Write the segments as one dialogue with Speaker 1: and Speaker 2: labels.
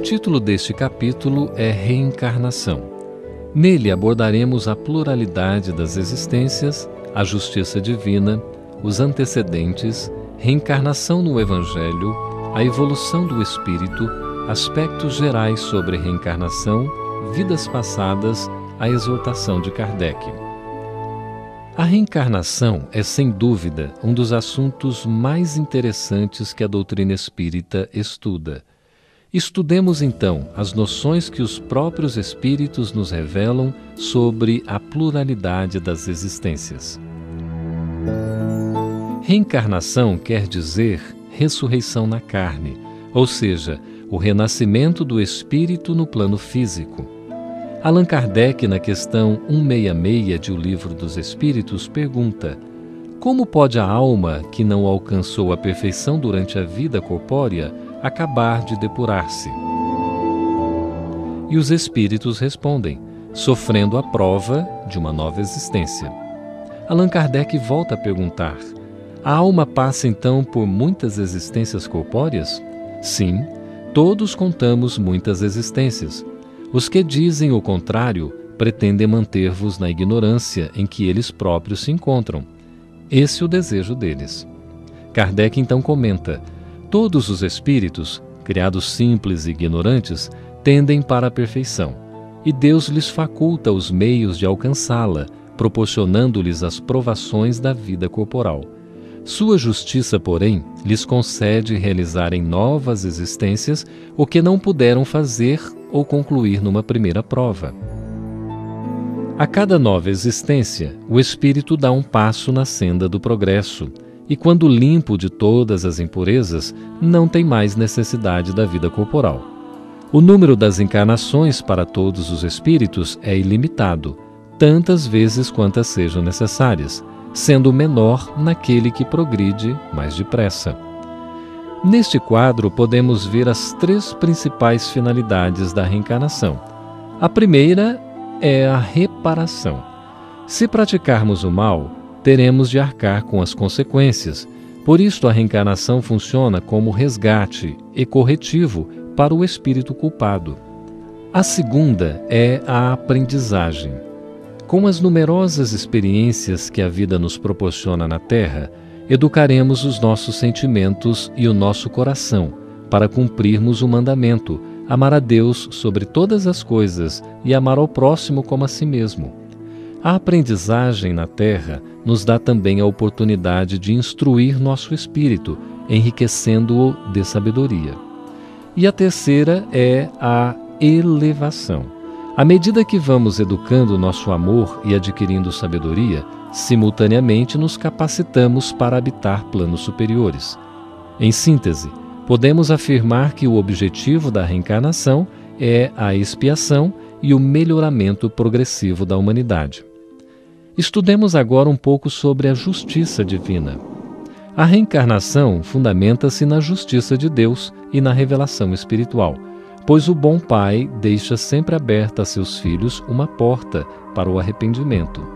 Speaker 1: título deste capítulo é Reencarnação. Nele abordaremos a pluralidade das existências, a justiça divina, os antecedentes, reencarnação no Evangelho, a evolução do espírito, aspectos gerais sobre reencarnação, vidas passadas, a exortação de Kardec. A reencarnação é, sem dúvida, um dos assuntos mais interessantes que a doutrina espírita estuda. Estudemos, então, as noções que os próprios espíritos nos revelam sobre a pluralidade das existências. Reencarnação quer dizer ressurreição na carne, ou seja, o renascimento do espírito no plano físico. Allan Kardec, na questão 166 de O Livro dos Espíritos, pergunta: como pode a alma, que não alcançou a perfeição durante a vida corpórea, acabar de depurar-se? E os espíritos respondem: sofrendo a prova de uma nova existência. Allan Kardec volta a perguntar: a alma passa então por muitas existências corpóreas? Sim, todos contamos muitas existências. Os que dizem o contrário pretendem manter-vos na ignorância em que eles próprios se encontram. Esse é o desejo deles. Kardec então comenta: todos os espíritos, criados simples e ignorantes, tendem para a perfeição, e Deus lhes faculta os meios de alcançá-la, proporcionando-lhes as provações da vida corporal. Sua justiça, porém, lhes concede realizar em novas existências o que não puderam fazer ou concluir numa primeira prova. A cada nova existência, o espírito dá um passo na senda do progresso, e quando limpo de todas as impurezas, não tem mais necessidade da vida corporal. O número das encarnações para todos os espíritos é ilimitado, tantas vezes quantas sejam necessárias, sendo menor naquele que progride mais depressa. Neste quadro podemos ver as três principais finalidades da reencarnação. A primeira é a reparação. Se praticarmos o mal, teremos de arcar com as consequências. Por isso a reencarnação funciona como resgate e corretivo para o espírito culpado. A segunda é a aprendizagem. Com as numerosas experiências que a vida nos proporciona na Terra, educaremos os nossos sentimentos e o nosso coração para cumprirmos o mandamento: amar a Deus sobre todas as coisas e amar ao próximo como a si mesmo. A aprendizagem na Terra nos dá também a oportunidade de instruir nosso espírito, enriquecendo-o de sabedoria. E a terceira é a elevação. À medida que vamos educando nosso amor e adquirindo sabedoria, simultaneamente nos capacitamos para habitar planos superiores. Em síntese, podemos afirmar que o objetivo da reencarnação é a expiação e o melhoramento progressivo da humanidade. Estudemos agora um pouco sobre a justiça divina. A reencarnação fundamenta-se na justiça de Deus e na revelação espiritual, pois o bom pai deixa sempre aberta a seus filhos uma porta para o arrependimento.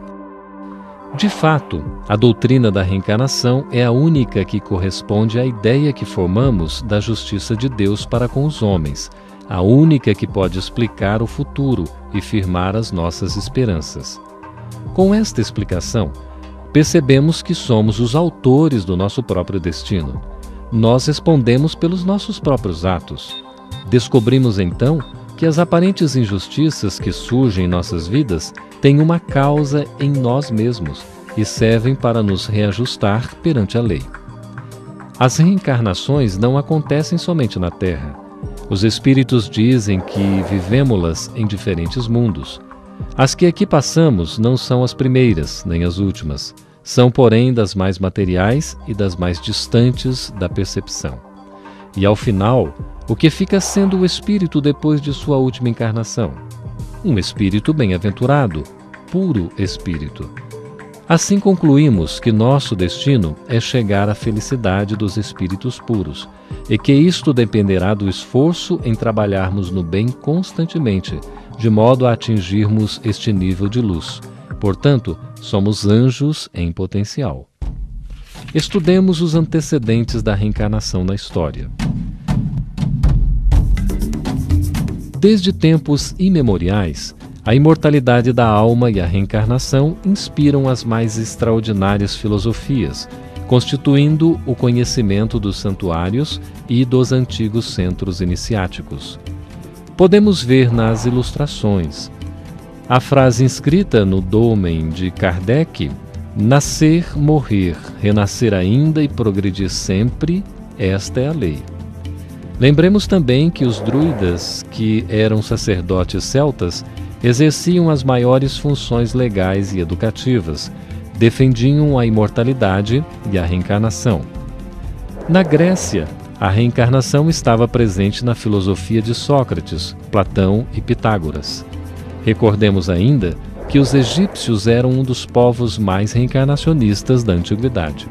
Speaker 1: De fato, a doutrina da reencarnação é a única que corresponde à ideia que formamos da justiça de Deus para com os homens, a única que pode explicar o futuro e firmar as nossas esperanças. Com esta explicação, percebemos que somos os autores do nosso próprio destino. Nós respondemos pelos nossos próprios atos. Descobrimos então que as aparentes injustiças que surgem em nossas vidas têm uma causa em nós mesmos e servem para nos reajustar perante a lei. As reencarnações não acontecem somente na Terra. Os espíritos dizem que vivemo-las em diferentes mundos. As que aqui passamos não são as primeiras, nem as últimas. São, porém, das mais materiais e das mais distantes da percepção. E, ao final, o que fica sendo o espírito depois de sua última encarnação? Um espírito bem-aventurado, puro espírito. Assim concluímos que nosso destino é chegar à felicidade dos espíritos puros, e que isto dependerá do esforço em trabalharmos no bem constantemente, de modo a atingirmos este nível de luz. Portanto, somos anjos em potencial. Estudemos os antecedentes da reencarnação na história. Desde tempos imemoriais, a imortalidade da alma e a reencarnação inspiram as mais extraordinárias filosofias, constituindo o conhecimento dos santuários e dos antigos centros iniciáticos. Podemos ver nas ilustrações a frase inscrita no dômen de Kardec: nascer, morrer, renascer ainda e progredir sempre, esta é a lei. Lembremos também que os druidas, que eram sacerdotes celtas, exerciam as maiores funções legais e educativas, defendiam a imortalidade e a reencarnação. Na Grécia, a reencarnação estava presente na filosofia de Sócrates, Platão e Pitágoras. Recordemos ainda que os egípcios eram um dos povos mais reencarnacionistas da antiguidade.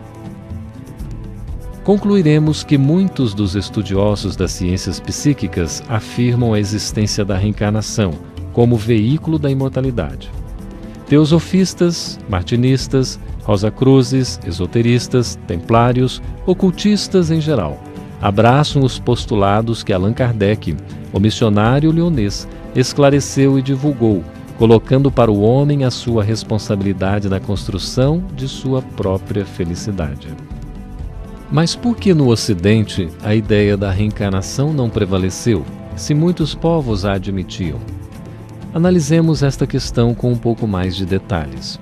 Speaker 1: Concluiremos que muitos dos estudiosos das ciências psíquicas afirmam a existência da reencarnação como veículo da imortalidade. Teosofistas, martinistas, rosacruzes, esoteristas, templários, ocultistas em geral, abraçam os postulados que Allan Kardec, o missionário leonês, esclareceu e divulgou, colocando para o homem a sua responsabilidade na construção de sua própria felicidade. Mas por que no Ocidente a ideia da reencarnação não prevaleceu, se muitos povos a admitiam? Analisemos esta questão com um pouco mais de detalhes.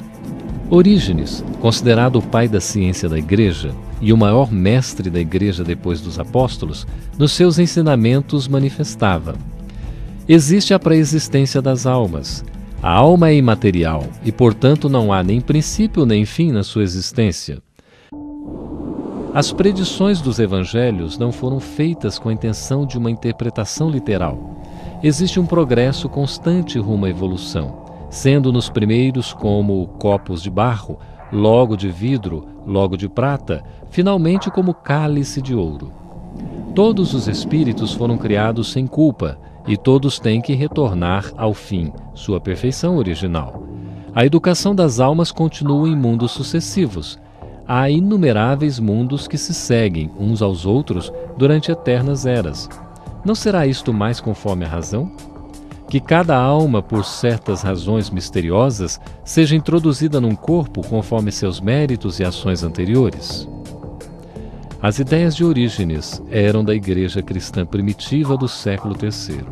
Speaker 1: Orígenes, considerado o pai da ciência da Igreja e o maior mestre da Igreja depois dos apóstolos, nos seus ensinamentos manifestava: existe a pré-existência das almas. A alma é imaterial e, portanto, não há nem princípio nem fim na sua existência. As predições dos evangelhos não foram feitas com a intenção de uma interpretação literal. Existe um progresso constante rumo à evolução, sendo nos primeiros como copos de barro, logo de vidro, logo de prata, finalmente como cálice de ouro. Todos os espíritos foram criados sem culpa e todos têm que retornar ao fim, sua perfeição original. A educação das almas continua em mundos sucessivos. Há inumeráveis mundos que se seguem uns aos outros durante eternas eras. Não será isto mais conforme a razão? Que cada alma, por certas razões misteriosas, seja introduzida num corpo conforme seus méritos e ações anteriores? As ideias de Orígenes eram da Igreja cristã primitiva do século III,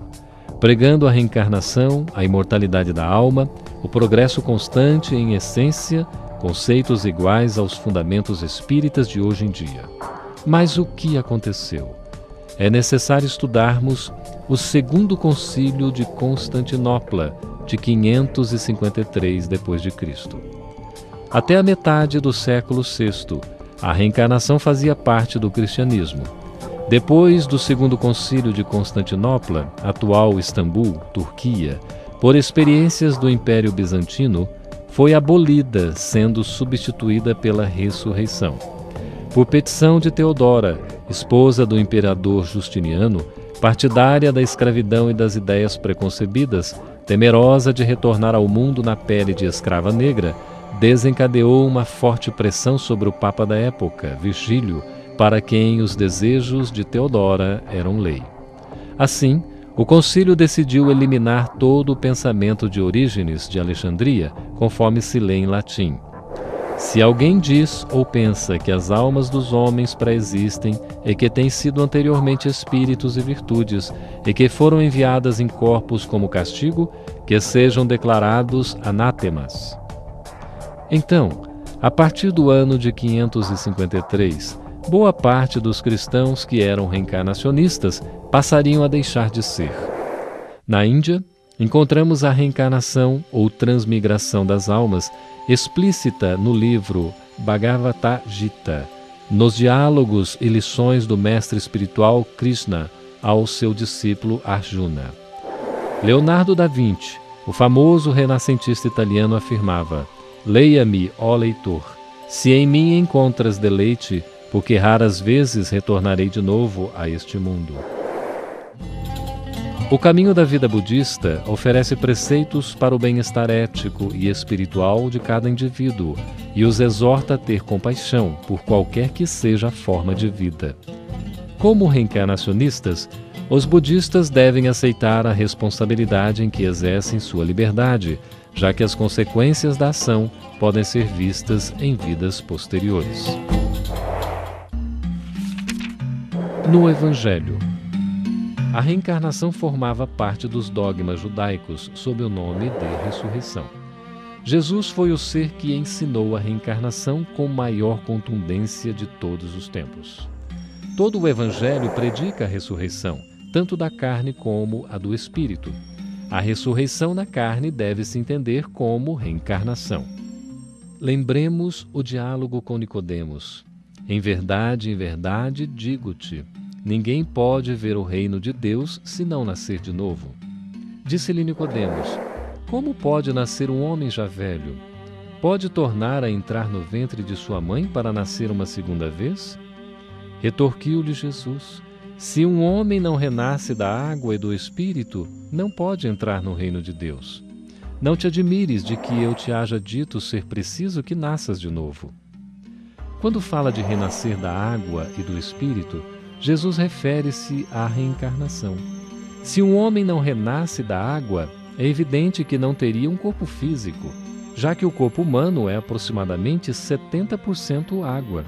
Speaker 1: pregando a reencarnação, a imortalidade da alma, o progresso constante em essência, conceitos iguais aos fundamentos espíritas de hoje em dia. Mas o que aconteceu? É necessário estudarmos o Segundo Concílio de Constantinopla, de 553 d.C. Até a metade do século VI, a reencarnação fazia parte do cristianismo. Depois do Segundo Concílio de Constantinopla, atual Istambul, Turquia, por experiências do Império Bizantino, foi abolida, sendo substituída pela ressurreição. Por petição de Teodora, esposa do imperador Justiniano, partidária da escravidão e das ideias preconcebidas, temerosa de retornar ao mundo na pele de escrava negra, desencadeou uma forte pressão sobre o Papa da época, Virgílio, para quem os desejos de Teodora eram lei. Assim, o concílio decidiu eliminar todo o pensamento de Orígenes de Alexandria, conforme se lê em latim. Se alguém diz ou pensa que as almas dos homens pré-existem e que têm sido anteriormente espíritos e virtudes e que foram enviadas em corpos como castigo, que sejam declarados anátemas. Então, a partir do ano de 553, boa parte dos cristãos que eram reencarnacionistas passariam a deixar de ser. Na Índia, encontramos a reencarnação ou transmigração das almas explícita no livro Bhagavad Gita, nos diálogos e lições do mestre espiritual Krishna ao seu discípulo Arjuna. Leonardo da Vinci, o famoso renascentista italiano, afirmava: leia-me, ó leitor, se em mim encontras deleite, porque raras vezes retornarei de novo a este mundo. O caminho da vida budista oferece preceitos para o bem-estar ético e espiritual de cada indivíduo e os exorta a ter compaixão por qualquer que seja a forma de vida. Como reencarnacionistas, os budistas devem aceitar a responsabilidade em que exercem sua liberdade, já que as consequências da ação podem ser vistas em vidas posteriores. No Evangelho, a reencarnação formava parte dos dogmas judaicos sob o nome de ressurreição. Jesus foi o ser que ensinou a reencarnação com maior contundência de todos os tempos. Todo o Evangelho predica a ressurreição, tanto da carne como a do espírito. A ressurreição na carne deve-se entender como reencarnação. Lembremos o diálogo com Nicodemos. Em verdade, digo-te, ninguém pode ver o reino de Deus se não nascer de novo. Disse-lhe Nicodemos: como pode nascer um homem já velho? Pode tornar a entrar no ventre de sua mãe para nascer uma segunda vez? Retorquiu-lhe Jesus: se um homem não renasce da água e do Espírito, não pode entrar no reino de Deus. Não te admires de que eu te haja dito ser preciso que nasças de novo. Quando fala de renascer da água e do Espírito, Jesus refere-se à reencarnação. Se um homem não renasce da água, é evidente que não teria um corpo físico, já que o corpo humano é aproximadamente 70% água.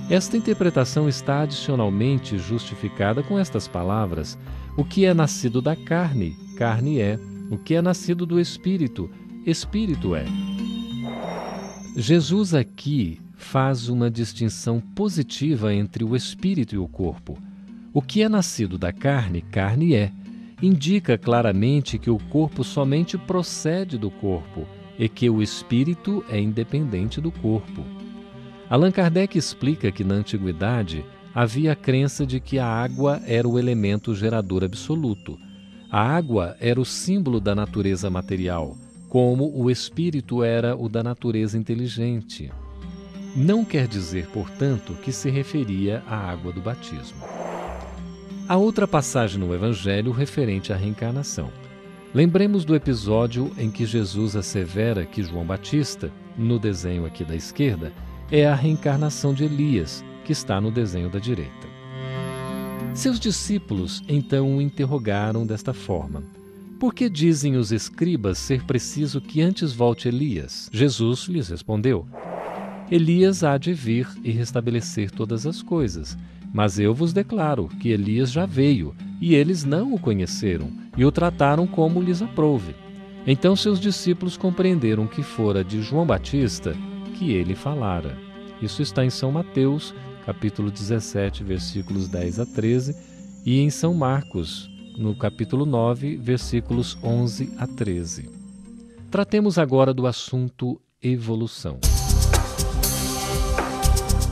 Speaker 1: Esta interpretação está adicionalmente justificada com estas palavras: o que é nascido da carne, carne é; o que é nascido do Espírito, Espírito é. Jesus aqui faz uma distinção positiva entre o espírito e o corpo. O que é nascido da carne, carne é. Indica claramente que o corpo somente procede do corpo e que o espírito é independente do corpo. Allan Kardec explica que na antiguidade havia a crença de que a água era o elemento gerador absoluto. A água era o símbolo da natureza material, como o espírito era o da natureza inteligente. Não quer dizer, portanto, que se referia à água do batismo. Há outra passagem no Evangelho referente à reencarnação. Lembremos do episódio em que Jesus assevera que João Batista, no desenho aqui da esquerda, é a reencarnação de Elias, que está no desenho da direita. Seus discípulos então o interrogaram desta forma: por que dizem os escribas ser preciso que antes volte Elias? Jesus lhes respondeu: Elias há de vir e restabelecer todas as coisas. Mas eu vos declaro que Elias já veio, e eles não o conheceram, e o trataram como lhes aprouve. Então seus discípulos compreenderam que fora de João Batista que ele falara. Isso está em São Mateus, capítulo 17, versículos 10 a 13, e em São Marcos, no capítulo 9, versículos 11 a 13. Tratemos agora do assunto evolução.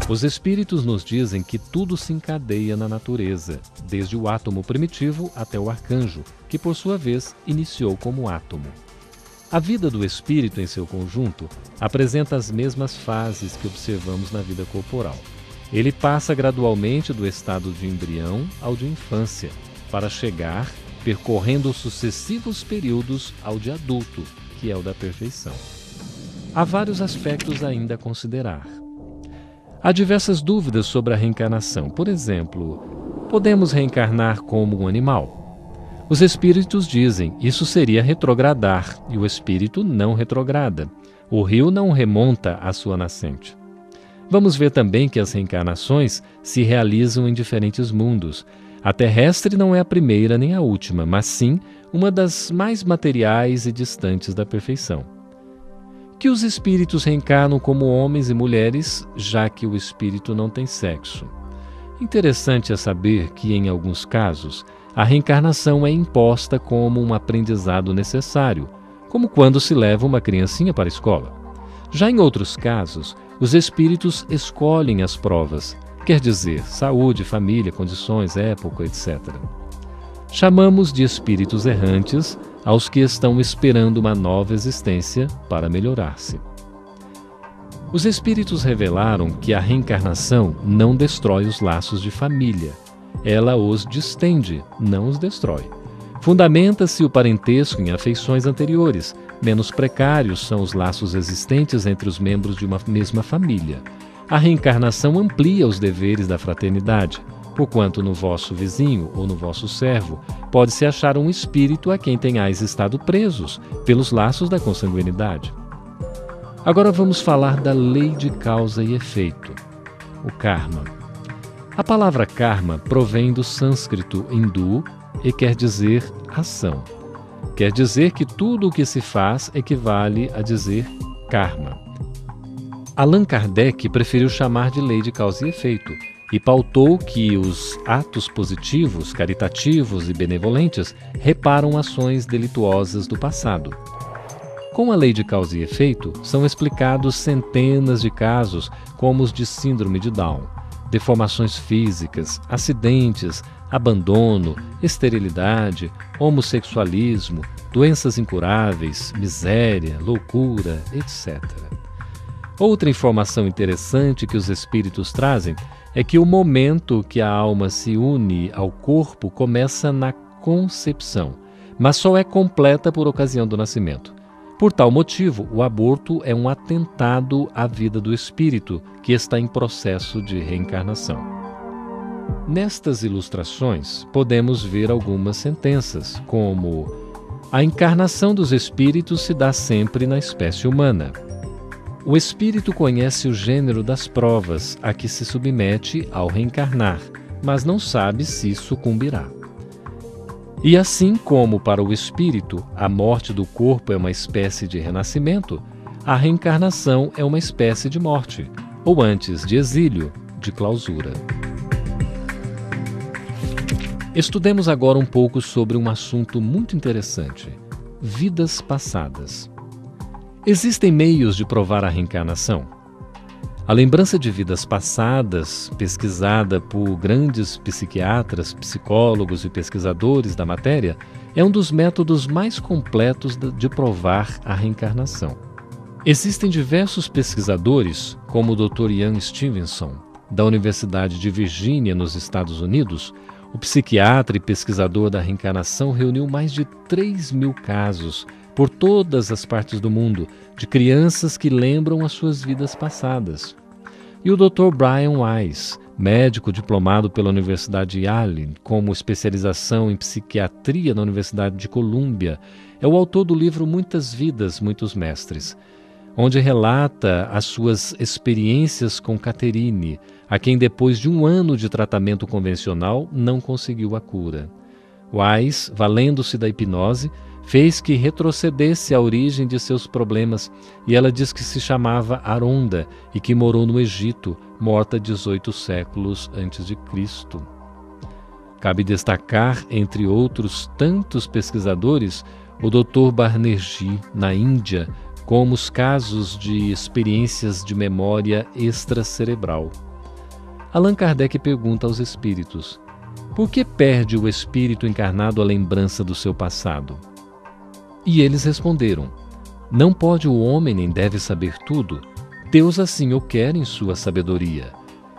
Speaker 1: Os espíritos nos dizem que tudo se encadeia na natureza, desde o átomo primitivo até o arcanjo, que por sua vez iniciou como átomo. A vida do espírito em seu conjunto apresenta as mesmas fases que observamos na vida corporal. Ele passa gradualmente do estado de embrião ao de infância, para chegar, percorrendo sucessivos períodos, ao de adulto, que é o da perfeição. Há vários aspectos ainda a considerar. Há diversas dúvidas sobre a reencarnação. Por exemplo, podemos reencarnar como um animal? Os espíritos dizem, isso seria retrogradar, e o espírito não retrograda. O rio não remonta à sua nascente. Vamos ver também que as reencarnações se realizam em diferentes mundos. A terrestre não é a primeira nem a última, mas sim uma das mais materiais e distantes da perfeição. Que os espíritos reencarnam como homens e mulheres, já que o espírito não tem sexo. Interessante é saber que, em alguns casos, a reencarnação é imposta como um aprendizado necessário, como quando se leva uma criancinha para a escola. Já em outros casos, os espíritos escolhem as provas, quer dizer, saúde, família, condições, época, etc. Chamamos de espíritos errantes aos que estão esperando uma nova existência para melhorar-se. Os espíritos revelaram que a reencarnação não destrói os laços de família. Ela os distende, não os destrói. Fundamenta-se o parentesco em afeições anteriores. Menos precários são os laços existentes entre os membros de uma mesma família. A reencarnação amplia os deveres da fraternidade. porquanto no vosso vizinho ou no vosso servo pode-se achar um espírito a quem tenhais estado presos pelos laços da consanguinidade. Agora vamos falar da lei de causa e efeito, o karma. A palavra karma provém do sânscrito hindu e quer dizer ação. Quer dizer que tudo o que se faz equivale a dizer karma. Allan Kardec preferiu chamar de lei de causa e efeito e pautou que os atos positivos, caritativos e benevolentes reparam ações delituosas do passado. Com a lei de causa e efeito, são explicados centenas de casos como os de síndrome de Down, deformações físicas, acidentes, abandono, esterilidade, homossexualismo, doenças incuráveis, miséria, loucura, etc. Outra informação interessante que os espíritos trazem é que o momento que a alma se une ao corpo começa na concepção, mas só é completa por ocasião do nascimento. Por tal motivo, o aborto é um atentado à vida do espírito que está em processo de reencarnação. Nestas ilustrações, podemos ver algumas sentenças, como: a encarnação dos espíritos se dá sempre na espécie humana. O espírito conhece o gênero das provas a que se submete ao reencarnar, mas não sabe se sucumbirá. E assim como para o espírito a morte do corpo é uma espécie de renascimento, a reencarnação é uma espécie de morte, ou antes de exílio, de clausura. Estudemos agora um pouco sobre um assunto muito interessante: vidas passadas. Existem meios de provar a reencarnação? A lembrança de vidas passadas, pesquisada por grandes psiquiatras, psicólogos e pesquisadores da matéria, é um dos métodos mais completos de provar a reencarnação. Existem diversos pesquisadores, como o Dr. Ian Stevenson, da Universidade de Virgínia, nos Estados Unidos. O psiquiatra e pesquisador da reencarnação reuniu mais de 3.000 casos por todas as partes do mundo, de crianças que lembram as suas vidas passadas. E o Dr. Brian Weiss, médico diplomado pela Universidade Yale, como especialização em psiquiatria na Universidade de Colômbia, é o autor do livro Muitas Vidas, Muitos Mestres, onde relata as suas experiências com Catherine, a quem depois de 1 ano de tratamento convencional não conseguiu a cura. Weiss, valendo-se da hipnose, fez que retrocedesse à origem de seus problemas, e ela diz que se chamava Aronda e que morou no Egito, morta 18 séculos antes de Cristo. Cabe destacar, entre outros tantos pesquisadores, o Dr. Banerjee, na Índia, como os casos de experiências de memória extracerebral. Allan Kardec pergunta aos espíritos: por que perde o espírito encarnado a lembrança do seu passado? E eles responderam: não pode o homem nem deve saber tudo. Deus assim o quer em sua sabedoria.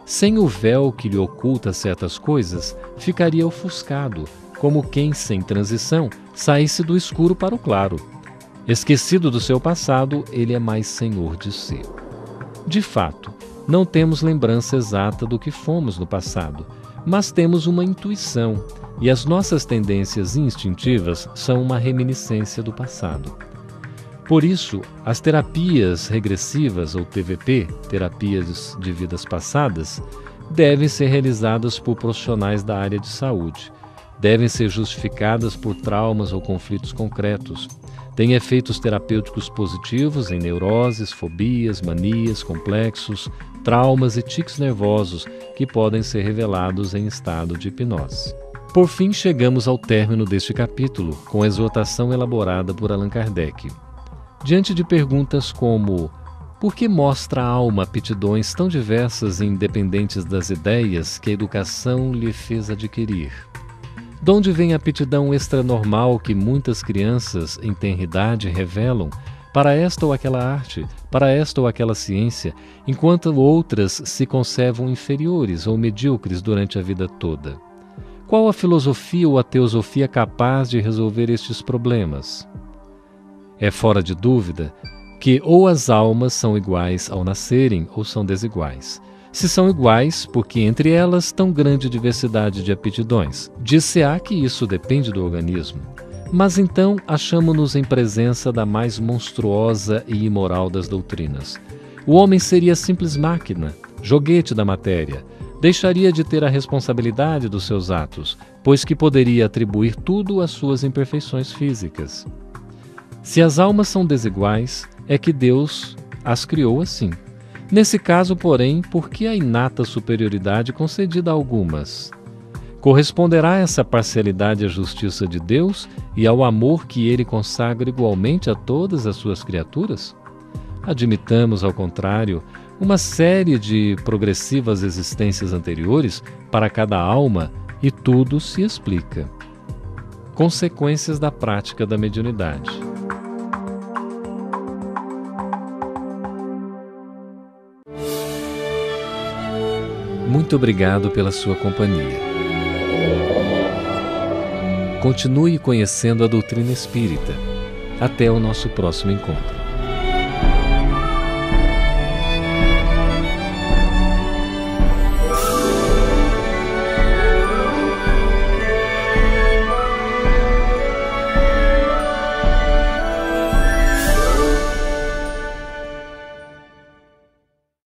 Speaker 1: Sem o véu que lhe oculta certas coisas, ficaria ofuscado, como quem, sem transição, saísse do escuro para o claro. Esquecido do seu passado, ele é mais senhor de si. De fato, não temos lembrança exata do que fomos no passado, mas temos uma intuição, e as nossas tendências instintivas são uma reminiscência do passado. Por isso, as terapias regressivas, ou TVP, terapias de vidas passadas, devem ser realizadas por profissionais da área de saúde. Devem ser justificadas por traumas ou conflitos concretos. Têm efeitos terapêuticos positivos em neuroses, fobias, manias, complexos, traumas e tiques nervosos que podem ser revelados em estado de hipnose. Por fim, chegamos ao término deste capítulo, com a exortação elaborada por Allan Kardec. Diante de perguntas como: por que mostra a alma aptidões tão diversas e independentes das ideias que a educação lhe fez adquirir? De onde vem a aptidão extranormal que muitas crianças em tenridade revelam para esta ou aquela arte, para esta ou aquela ciência, enquanto outras se conservam inferiores ou medíocres durante a vida toda? Qual a filosofia ou a teosofia capaz de resolver estes problemas? É fora de dúvida que ou as almas são iguais ao nascerem ou são desiguais. Se são iguais, porque entre elas tão grande diversidade de aptidões? Dir-se-á que isso depende do organismo. Mas então achamo-nos em presença da mais monstruosa e imoral das doutrinas. O homem seria simples máquina, joguete da matéria. Deixaria de ter a responsabilidade dos seus atos, pois que poderia atribuir tudo às suas imperfeições físicas. Se as almas são desiguais, é que Deus as criou assim. Nesse caso, porém, por que a inata superioridade concedida a algumas? Corresponderá essa parcialidade à justiça de Deus e ao amor que Ele consagra igualmente a todas as suas criaturas? Admitamos, ao contrário, uma série de progressivas existências anteriores para cada alma e tudo se explica. Consequências da prática da mediunidade. Muito obrigado pela sua companhia. Continue conhecendo a doutrina espírita. Até o nosso próximo encontro.